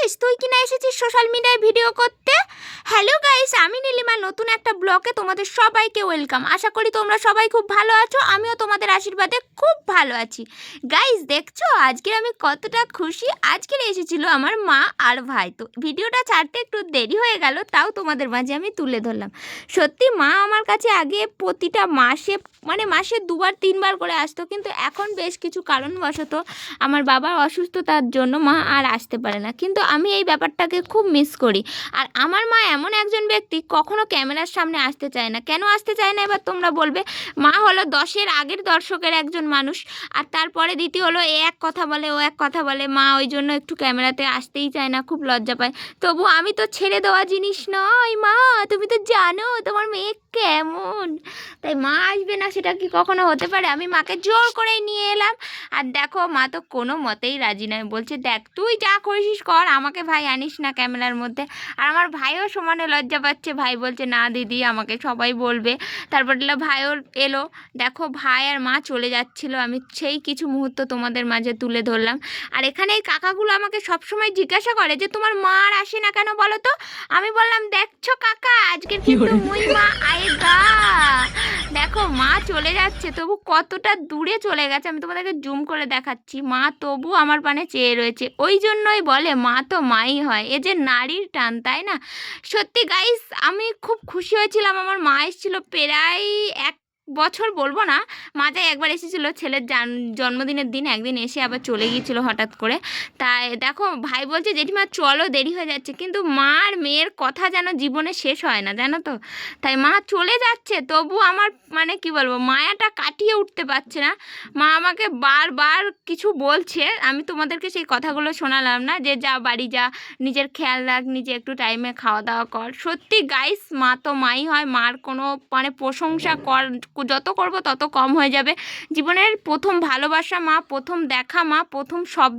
এসেছিস? তুই কিনা এসেছিস সোশ্যাল মিডিয়ায় ভিডিও করতে? হ্যালো গাইস, আমি নীলিমা নতুন একটা ব্লগে তোমাদের সবাইকে ওয়েলকাম। আশা করি তোমরা সবাই খুব ভালো আছো, আমিও তোমাদের আশীর্বাদে খুব ভালো আছি। গাইস দেখছো আজকে আমি কতটা খুশি। আজকের এসেছিল আমার মা আর ভাই, তো ভিডিওটা ছাড়তে একটু দেরি হয়ে গেল, তাও তোমাদের মাঝে আমি তুলে ধরলাম। সত্যি মা আমার কাছে আগে প্রতিটা মাসে মাসে 2-3 বার করে আসতো, কিন্তু এখন বেশ কিছু কারণবশত আমার বাবার অসুস্থতার জন্য মা আর আসতে পারে না, কিন্তু আমি এই ব্যাপারটাকে খুব মিস করি। আর আমার মা এমন একজন ব্যক্তি, কখনো ক্যামেরার সামনে আসতে চায় না। কেন আসতে চায় না এবার তোমরা বলবে? মা হলো 10-এর আগের দর্শকের একজন মানুষ, আর তারপরে দ্বিতীয় হলো এ এক কথা বলে ও এক কথা বলে, মা ওই জন্য একটু ক্যামেরাতে আসতেই চায় না, খুব লজ্জা পায়। তবু আমি তো ছেড়ে দেওয়া জিনিস নয় মা, তুমি তো জানো তোমার মেয়ে কেমন, তাই মা আসবে না সেটা কি কখনো হতে পারে? আমি মাকে জোর করেই নিয়ে এলাম, আর দেখো মা তো কোনো মতেই রাজি নয়, বলছে দেখ তুই যা করিস কর, আমাকে ভাই আনিস না ক্যামেরার মধ্যে। আর আমার ভাইও সমানে লজ্জা পাচ্ছে, ভাই বলছে না দিদি আমাকে সবাই বলবে। তারপর ভাইও এলো, দেখো ভাই আর মা চলে যাচ্ছিল, আমি সেই কিছু মুহূর্ত তোমাদের মাঝে তুলে ধরলাম। আর এখানে এই কাকাগুলো আমাকে সবসময় জিজ্ঞাসা করে যে তোমার মা আর আসে না কেন বলো তো? আমি বললাম দেখছো কাকা আজকের কিন্তু মুই মা আয়েগা। দেখো মা চলে যাচ্ছে, তবু কতটা দূরে চলে গেছে আমি তোমাদেরকে জুম করে দেখাচ্ছি। মা তবু আমার পানে চেয়ে রয়েছে, ওই জন্যই বলে মা তো মাই হয়, এ যে নারীর টান, তাই না? সত্যি গাইস আমি খুব খুশি হয়েছিলাম, আমার মা এসেছিল প্রায় 1 বছর বলবো না, মাঝে একবার এসেছিল ছেলের জন্মদিনের দিন, একদিন এসে আবার চলে গিয়েছিল হঠাৎ করে। তাই দেখো ভাই বলছে জেঠিমা চলো দেরি হয়ে যাচ্ছে, কিন্তু মা আর মেয়ের কথা যেন জীবনে শেষ হয় না, জানো তো। তাই মা চলে যাচ্ছে, তবু আমার কি বলবো, মায়াটা কাটিয়ে উঠতে পারছে না। মা আমাকে বারবার কিছু বলছে, আমি তোমাদেরকে সেই কথাগুলো শোনালাম না, যে যা বাড়ি যা, নিজের খেয়াল রাখ, নিজে একটু টাইমে খাওয়া দাওয়া কর। সত্যি গাইস মা তো মাই হয়, মার কোনো প্রশংসা যত করব তত কম হয়ে যাবে। জীবনের প্রথম ভালোবাসা মা, প্রথম দেখা মা, প্রথম সব